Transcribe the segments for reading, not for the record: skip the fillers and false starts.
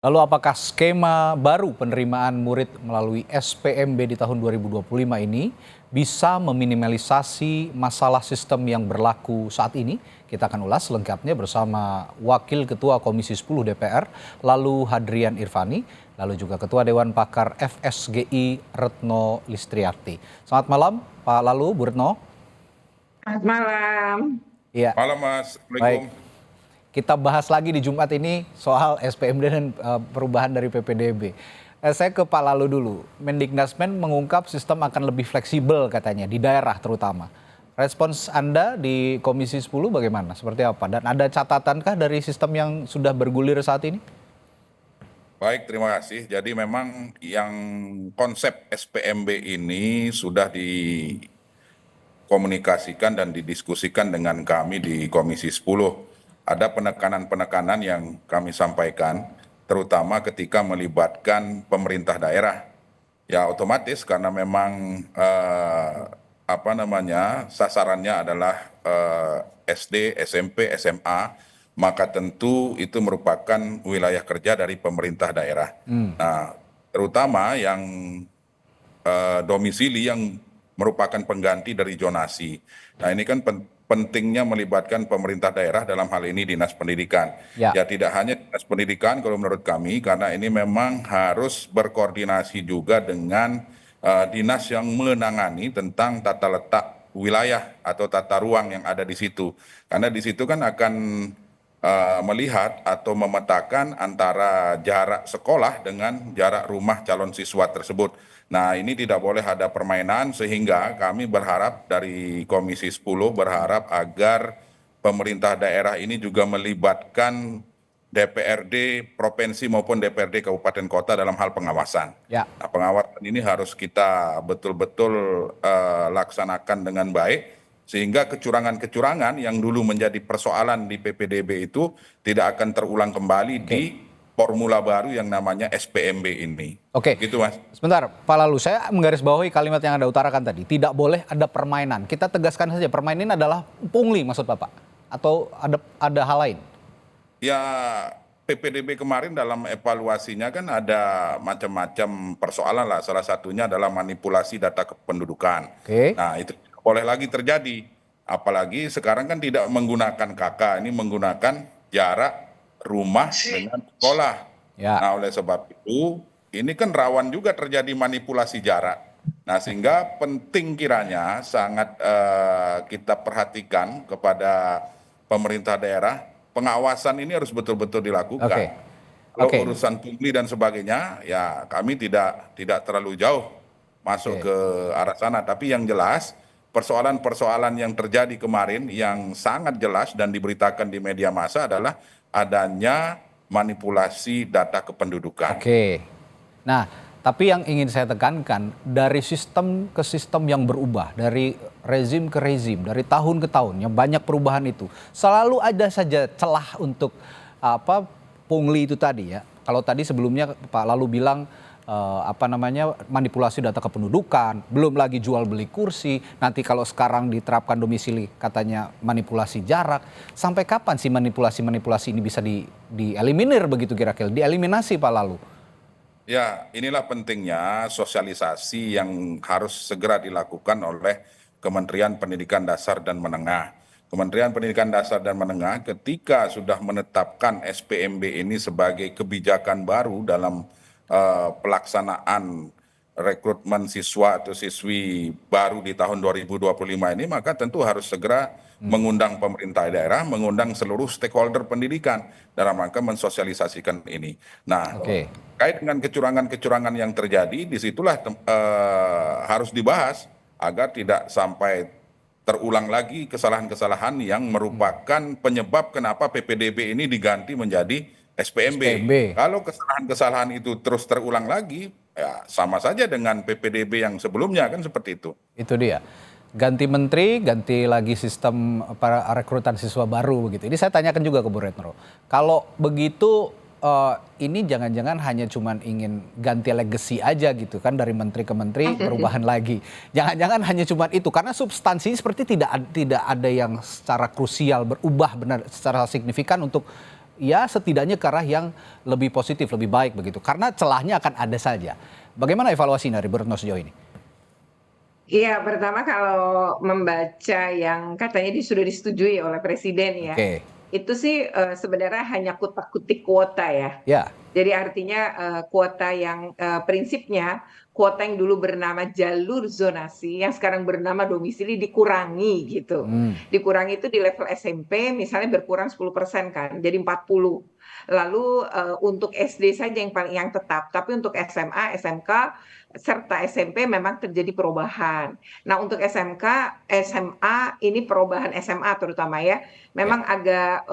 Lalu apakah skema baru penerimaan murid melalui SPMB di tahun 2025 ini bisa meminimalisasi masalah sistem yang berlaku saat ini? Kita akan ulas lengkapnya bersama Wakil Ketua Komisi 10 DPR, lalu Hadrian Irvani, lalu juga Ketua Dewan Pakar FSGI Retno Listriarti. Selamat malam Pak Lalu, Bu Retno. Selamat malam. Iya. Malam Mas, Baik. Assalamualaikum. Kita bahas lagi di Jumat ini soal SPMD dan perubahan dari PPDB. Saya ke Pak Lalu dulu. Mendiknasmen mengungkap sistem akan lebih fleksibel katanya di daerah terutama. Respons Anda di Komisi 10 bagaimana? Seperti apa? Dan ada catatankah dari sistem yang sudah bergulir saat ini? Baik, terima kasih. Jadi memang yang konsep SPMB ini sudah dikomunikasikan dan didiskusikan dengan kami di Komisi 10. Ada penekanan-penekanan yang kami sampaikan, terutama ketika melibatkan pemerintah daerah. Ya otomatis karena memang sasarannya adalah SD, SMP, SMA, maka tentu itu merupakan wilayah kerja dari pemerintah daerah. Nah, terutama yang domisili yang merupakan pengganti dari zonasi. Nah, ini kan pentingnya melibatkan pemerintah daerah, dalam hal ini Dinas Pendidikan. Ya. Ya tidak hanya Dinas Pendidikan kalau menurut kami, karena ini memang harus berkoordinasi juga dengan dinas yang menangani tentang tata letak wilayah atau tata ruang yang ada di situ. Karena di situ kan akan melihat atau memetakan antara jarak sekolah dengan jarak rumah calon siswa tersebut. Nah, ini tidak boleh ada permainan, sehingga kami berharap dari Komisi 10 berharap agar pemerintah daerah ini juga melibatkan DPRD provinsi maupun DPRD kabupaten kota dalam hal pengawasan. Ya. Nah, pengawasan ini harus kita betul-betul laksanakan dengan baik, sehingga kecurangan-kecurangan yang dulu menjadi persoalan di PPDB itu tidak akan terulang kembali di formula baru yang namanya SPMB ini. Oke. Gitu, Mas. Sebentar, Pak Lalu, saya menggarisbawahi kalimat yang Anda utarakan tadi. Tidak boleh ada permainan. Kita tegaskan saja, permainan adalah pungli maksud Bapak? Atau ada hal lain? Ya, PPDB kemarin dalam evaluasinya kan ada macam-macam persoalan lah. Salah satunya adalah manipulasi data kependudukan. Oke. Nah, itu tidak boleh lagi terjadi. Apalagi sekarang kan tidak menggunakan KK, ini menggunakan jarak rumah dengan sekolah. Ya. Nah, oleh sebab itu, ini kan rawan juga terjadi manipulasi jarak. Nah, sehingga penting kiranya sangat kita perhatikan kepada pemerintah daerah, pengawasan ini harus betul-betul dilakukan. Oke. Kalau Oke. urusan pungli dan sebagainya, ya kami tidak terlalu jauh masuk Oke. ke arah sana. Tapi yang jelas, persoalan-persoalan yang terjadi kemarin yang sangat jelas dan diberitakan di media massa adalah adanya manipulasi data kependudukan. Oke. Nah, tapi yang ingin saya tekankan, dari sistem ke sistem yang berubah, dari rezim ke rezim, dari tahun ke tahun, yang banyak perubahan itu, selalu ada saja celah untuk pungli itu tadi ya. Kalau tadi sebelumnya Pak Lalu bilang manipulasi data kependudukan, belum lagi jual beli kursi, nanti kalau sekarang diterapkan domisili katanya manipulasi jarak. Sampai kapan sih manipulasi-manipulasi ini bisa dieliminir begitu kira-kira, dieliminasi Pak Lalu? Ya, inilah pentingnya sosialisasi yang harus segera dilakukan oleh Kementerian Pendidikan Dasar dan Menengah. Kementerian Pendidikan Dasar dan Menengah ketika sudah menetapkan SPMB ini sebagai kebijakan baru dalam pelaksanaan rekrutmen siswa atau siswi baru di tahun 2025 ini, maka tentu harus segera mengundang pemerintah daerah, mengundang seluruh stakeholder pendidikan dalam rangka mensosialisasikan ini. Nah, terkait dengan kecurangan-kecurangan yang terjadi, disitulah harus dibahas agar tidak sampai terulang lagi kesalahan-kesalahan yang merupakan penyebab kenapa PPDB ini diganti menjadi SPMB. Kalau kesalahan-kesalahan itu terus terulang lagi, ya sama saja dengan PPDB yang sebelumnya, kan seperti itu. Itu dia. Ganti menteri, ganti lagi sistem rekrutan siswa baru begitu. Ini saya tanyakan juga ke Bu Retno. Kalau begitu ini jangan-jangan hanya cuman ingin ganti legacy aja gitu kan, dari menteri ke menteri perubahan lagi. Jangan-jangan hanya cuman itu, karena substansinya seperti tidak ada yang secara krusial berubah benar secara signifikan untuk ya setidaknya ke arah yang lebih positif, lebih baik begitu. Karena celahnya akan ada saja. Bagaimana evaluasi dari Bu Retno sejauh ini? Iya, pertama kalau membaca yang katanya sudah disetujui oleh Presiden ya, Oke, itu sih sebenarnya hanya kutak-kutik kuota ya. ya. Jadi artinya kuota yang prinsipnya kuota yang dulu bernama jalur zonasi yang sekarang bernama domisili dikurangi gitu. Hmm. Dikurangi itu di level SMP misalnya berkurang 10% kan, jadi 40. Lalu untuk SD saja yang tetap, tapi untuk SMA, SMK serta SMP memang terjadi perubahan. Nah, untuk SMK, SMA ini perubahan SMA terutama ya, Ya. memang agak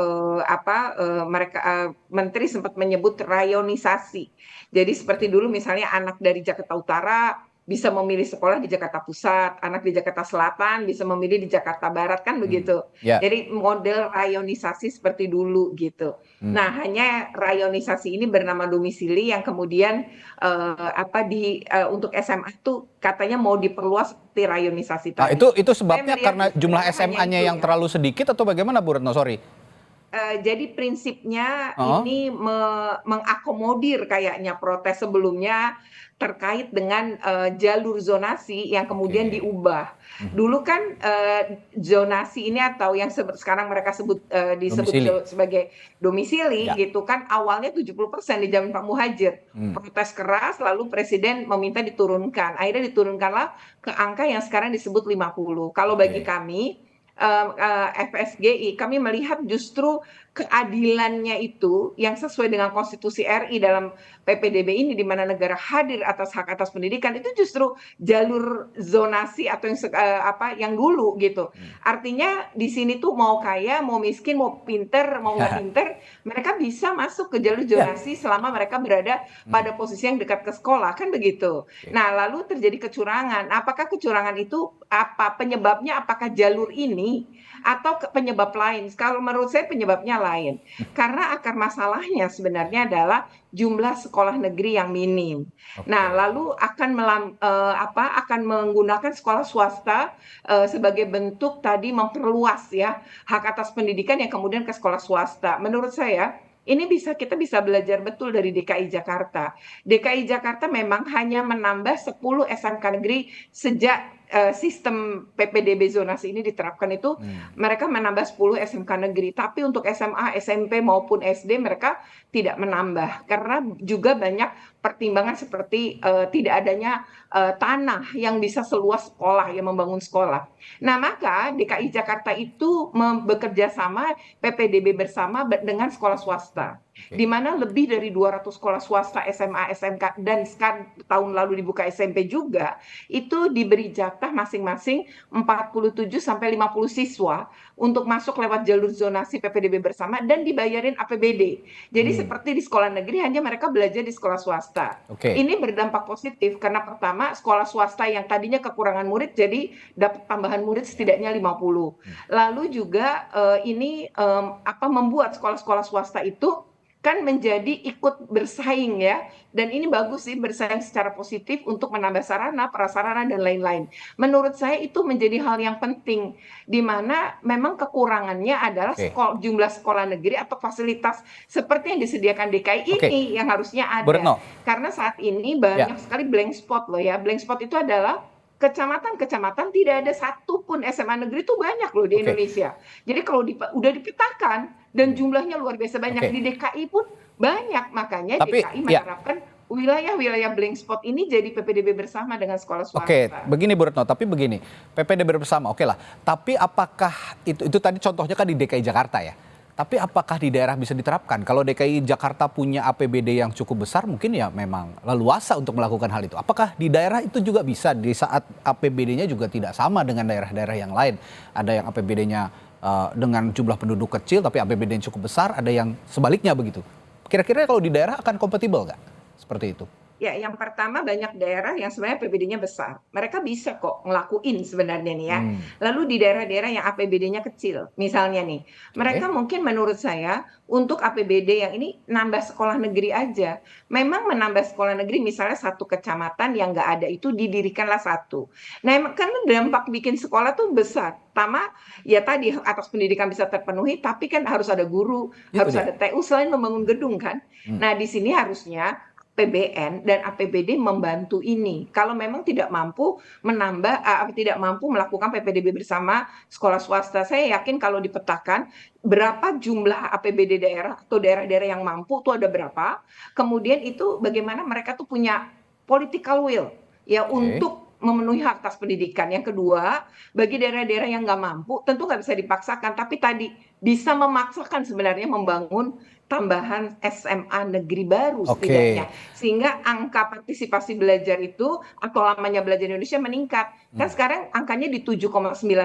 Menteri sempat menyebut rayonisasi. Jadi seperti dulu misalnya anak dari Jakarta Utara bisa memilih sekolah di Jakarta Pusat, anak di Jakarta Selatan bisa memilih di Jakarta Barat kan begitu. Ya. Jadi model rayonisasi seperti dulu gitu. Hmm. Nah, hanya rayonisasi ini bernama domisili yang kemudian untuk SMA tuh katanya mau diperluas seperti rayonisasi Nah, tadi. itu sebabnya Saya karena melihatnya jumlah sebenarnya hanya SMA-nya itu yang ya. terlalu sedikit atau bagaimana Bu Retno? Sorry. Jadi prinsipnya Oh, ini mengakomodir kayaknya protes sebelumnya terkait dengan jalur zonasi yang kemudian oke. diubah. Mhm. Dulu kan zonasi ini atau yang sekarang mereka disebut Domisili. sebagai domisili Ya. gitu kan awalnya 70% di zaman Pak Muhadjir. Protes keras lalu Presiden meminta diturunkan. Akhirnya diturunkanlah ke angka yang sekarang disebut 50. Kalau bagi Oke. kami FSGI, kami melihat justru keadilannya itu yang sesuai dengan konstitusi RI dalam PPDB ini di mana negara hadir atas hak atas pendidikan itu justru jalur zonasi atau yang dulu gitu. Artinya di sini tuh mau kaya, mau miskin, mau pinter, mau nggak pinter, mereka bisa masuk ke jalur Ya. zonasi selama mereka berada pada posisi yang dekat ke sekolah kan begitu. Nah, lalu terjadi kecurangan. Apakah kecurangan itu penyebabnya apakah jalur ini atau penyebab lain? Kalau menurut saya penyebabnya lain. Karena akar masalahnya sebenarnya adalah jumlah sekolah negeri yang minim. Nah, Oke. lalu akan menggunakan sekolah swasta sebagai bentuk tadi memperluas ya hak atas pendidikan yang kemudian ke sekolah swasta. Menurut saya ini kita bisa belajar betul dari DKI Jakarta. DKI Jakarta memang hanya menambah 10 SMK negeri sejak sistem PPDB zonasi ini diterapkan itu mereka menambah 10 SMK negeri, tapi untuk SMA, SMP maupun SD mereka tidak menambah karena juga banyak pertimbangan seperti tidak adanya tanah yang bisa seluas sekolah yang membangun sekolah. Nah, maka DKI Jakarta itu bekerja sama PPDB bersama dengan sekolah swasta. Di mana lebih dari 200 sekolah swasta SMA, SMK dan sekarang tahun lalu dibuka SMP juga itu diberi jatah masing-masing 47 sampai 50 siswa untuk masuk lewat jalur zonasi PPDB bersama dan dibayarin APBD. Jadi seperti di sekolah negeri hanya mereka belajar di sekolah swasta. Oke. Ini berdampak positif karena pertama sekolah swasta yang tadinya kekurangan murid jadi dapat tambahan murid setidaknya 50. Lalu juga ini membuat sekolah-sekolah swasta itu kan menjadi ikut bersaing ya. Dan ini bagus sih bersaing secara positif untuk menambah sarana, prasarana dan lain-lain. Menurut saya itu menjadi hal yang penting di mana memang kekurangannya adalah Oke. jumlah sekolah negeri atau fasilitas seperti yang disediakan DKI Oke. ini yang harusnya Bu ada. Retno. Karena saat ini Ya. banyak sekali blank spot loh ya. Blank spot itu adalah kecamatan-kecamatan tidak ada satupun SMA negeri itu banyak loh di Oke. Indonesia. Jadi kalau udah dipetakan dan jumlahnya luar biasa banyak Oke. di DKI pun banyak, makanya Tapi, DKI ya. menerapkan wilayah-wilayah blank spot ini jadi PPDB bersama dengan sekolah swasta. Oke, begini Bu Retno, tapi begini, PPDB bersama, oke lah. Tapi apakah itu tadi contohnya kan di DKI Jakarta ya. Tapi apakah di daerah bisa diterapkan? Kalau DKI Jakarta punya APBD yang cukup besar, mungkin ya memang leluasa untuk melakukan hal itu. Apakah di daerah itu juga bisa di saat APBD-nya juga tidak sama dengan daerah-daerah yang lain? Ada yang APBD-nya dengan jumlah penduduk kecil tapi APBD-nya cukup besar, ada yang sebaliknya begitu. Kira-kira kalau di daerah akan kompatibel nggak? Seperti itu. Ya, yang pertama banyak daerah yang sebenarnya APBD-nya besar. Mereka bisa kok ngelakuin sebenarnya nih ya. Hmm, Lalu di daerah-daerah yang APBD-nya kecil, misalnya nih, mereka oke. mungkin menurut saya untuk APBD yang ini nambah sekolah negeri aja. Memang menambah sekolah negeri misalnya satu kecamatan yang nggak ada itu didirikanlah satu. Nah, emang kan dampak bikin sekolah tuh besar. Pertama, ya tadi hak atas pendidikan bisa terpenuhi, tapi kan harus ada guru, Itu harus dia. ada TU selain membangun gedung kan. Hmm, Nah, di sini harusnya APBN dan APBD membantu ini. Kalau memang tidak mampu menambah, tidak mampu melakukan PPDB bersama sekolah swasta, saya yakin kalau dipetakan berapa jumlah APBD daerah atau daerah-daerah yang mampu itu ada berapa, kemudian itu bagaimana mereka tuh punya political will ya oke. untuk memenuhi hak atas pendidikan. Yang kedua, bagi daerah-daerah yang nggak mampu, tentu nggak bisa dipaksakan, tapi tadi bisa memaksakan sebenarnya membangun tambahan SMA negeri baru Oke. setidaknya. Sehingga angka partisipasi belajar itu atau lamanya belajar di Indonesia meningkat. Kan Hmm, sekarang angkanya di 7,9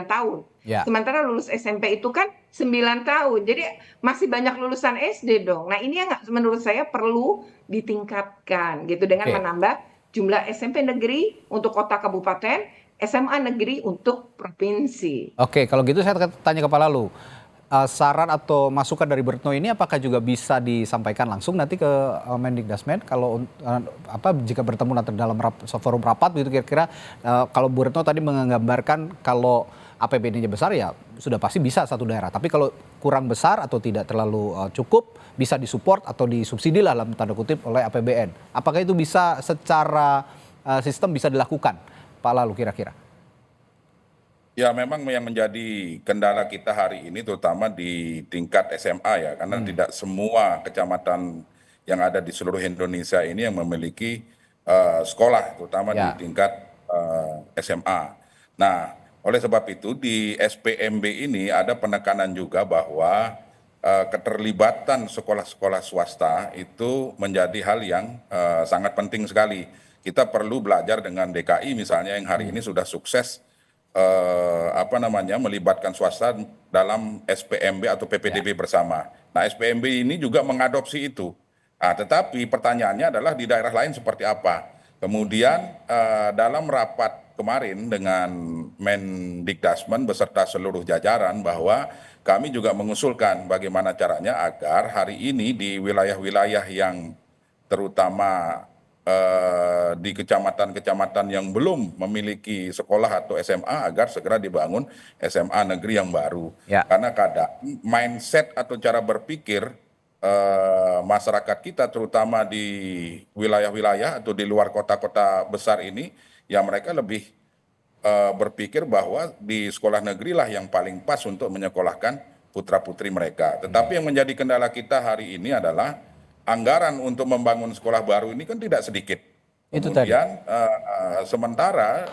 tahun. ya. Sementara lulus SMP itu kan 9 tahun. Jadi masih banyak lulusan SD dong. Nah, ini yang menurut saya perlu ditingkatkan gitu dengan Oke. menambah jumlah SMP negeri untuk kota kabupaten, SMA negeri untuk provinsi. Oke, kalau gitu saya tanya ke Pak Lalu. Saran atau masukan dari Bu Retno ini apakah juga bisa disampaikan langsung nanti ke Mendikbudrismen kalau apa jika bertemu nanti dalam forum rapat gitu kira-kira kalau Bu Retno tadi menggambarkan kalau APBD-nya besar ya sudah pasti bisa satu daerah. Tapi kalau kurang besar atau tidak terlalu cukup bisa disupport atau disubsidi lah dalam tanda kutip oleh APBN. Apakah itu bisa secara sistem bisa dilakukan Pak Lalu kira-kira? Ya, memang yang menjadi kendala kita hari ini terutama di tingkat SMA ya, karena Hmm, tidak semua kecamatan yang ada di seluruh Indonesia ini yang memiliki sekolah, terutama di ya, tingkat SMA. Nah, oleh sebab itu di SPMB ini ada penekanan juga bahwa keterlibatan sekolah-sekolah swasta itu menjadi hal yang sangat penting sekali. Kita perlu belajar dengan DKI misalnya yang hari hmm, ini sudah sukses apa namanya melibatkan swasta dalam SPMB atau ya, PPDB bersama. Nah, SPMB ini juga mengadopsi itu. Nah, tetapi pertanyaannya adalah di daerah lain seperti apa. Kemudian dalam rapat kemarin dengan Mendikbudrismen beserta seluruh jajaran bahwa kami juga mengusulkan bagaimana caranya agar hari ini di wilayah-wilayah yang terutama di kecamatan-kecamatan yang belum memiliki sekolah atau SMA agar segera dibangun SMA negeri yang baru. ya. Karena kadang mindset atau cara berpikir masyarakat kita terutama di wilayah-wilayah atau di luar kota-kota besar ini, ya mereka lebih berpikir bahwa di sekolah negeri lah yang paling pas untuk menyekolahkan putra-putri mereka. Tetapi yang menjadi kendala kita hari ini adalah anggaran untuk membangun sekolah baru ini kan tidak sedikit. Itu tadi. Kemudian sementara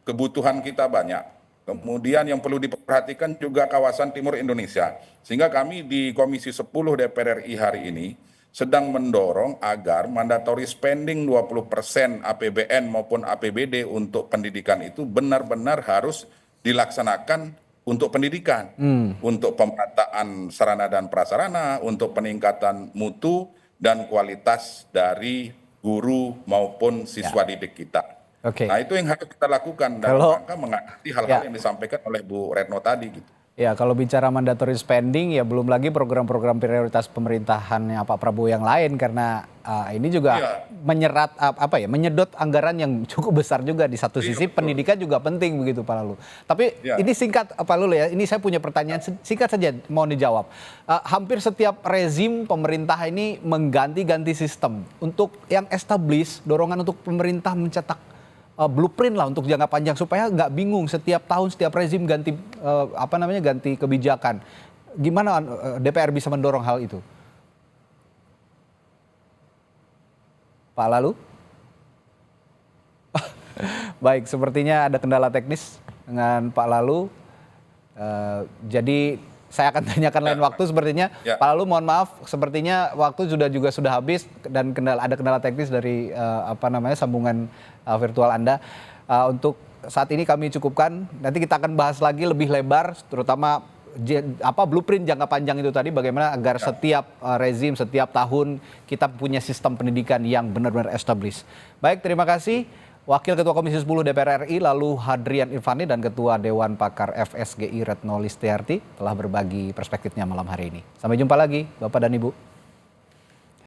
kebutuhan kita banyak. Kemudian yang perlu diperhatikan juga kawasan timur Indonesia. Sehingga kami di Komisi 10 DPR RI hari ini sedang mendorong agar mandatory spending 20% APBN maupun APBD untuk pendidikan itu benar-benar harus dilaksanakan untuk pendidikan, Hmm. untuk pemerataan sarana dan prasarana, untuk peningkatan mutu dan kualitas dari guru maupun Ya, siswa didik kita. oke. Nah, itu yang harus kita lakukan dalam Kalau rangka mengatasi hal-hal ya, yang disampaikan oleh Bu Retno tadi gitu. ya kalau bicara mandatory spending ya belum lagi program-program prioritas pemerintahannya Pak Prabowo yang lain karena ini juga Iya, menyerat apa ya, menyedot anggaran yang cukup besar juga di satu iya sisi betul. pendidikan juga penting begitu Pak Lalu. Tapi Iya. ini singkat Pak Lalu ya, ini saya punya pertanyaan singkat saja mau dijawab. Hampir setiap rezim pemerintah ini mengganti-ganti sistem untuk yang established dorongan untuk pemerintah mencetak blueprint lah untuk jangka panjang supaya nggak bingung setiap tahun setiap rezim ganti apa namanya ganti kebijakan. Gimana DPR bisa mendorong hal itu? Pak Lalu? Baik, sepertinya ada kendala teknis dengan Pak Lalu. Jadi saya akan tanyakan lain waktu sepertinya. Ya. Pak Lalu mohon maaf, sepertinya waktu sudah habis dan ada kendala teknis dari apa namanya sambungan virtual Anda. Untuk saat ini kami cukupkan. Nanti kita akan bahas lagi lebih lebar, terutama blueprint jangka panjang itu tadi, bagaimana agar setiap rezim, setiap tahun kita punya sistem pendidikan yang benar-benar established. Baik, terima kasih Wakil Ketua Komisi 10 DPR RI lalu Hadrian Irvani dan Ketua Dewan Pakar FSGI Retno Listiarti telah berbagi perspektifnya malam hari ini. Sampai jumpa lagi Bapak dan Ibu.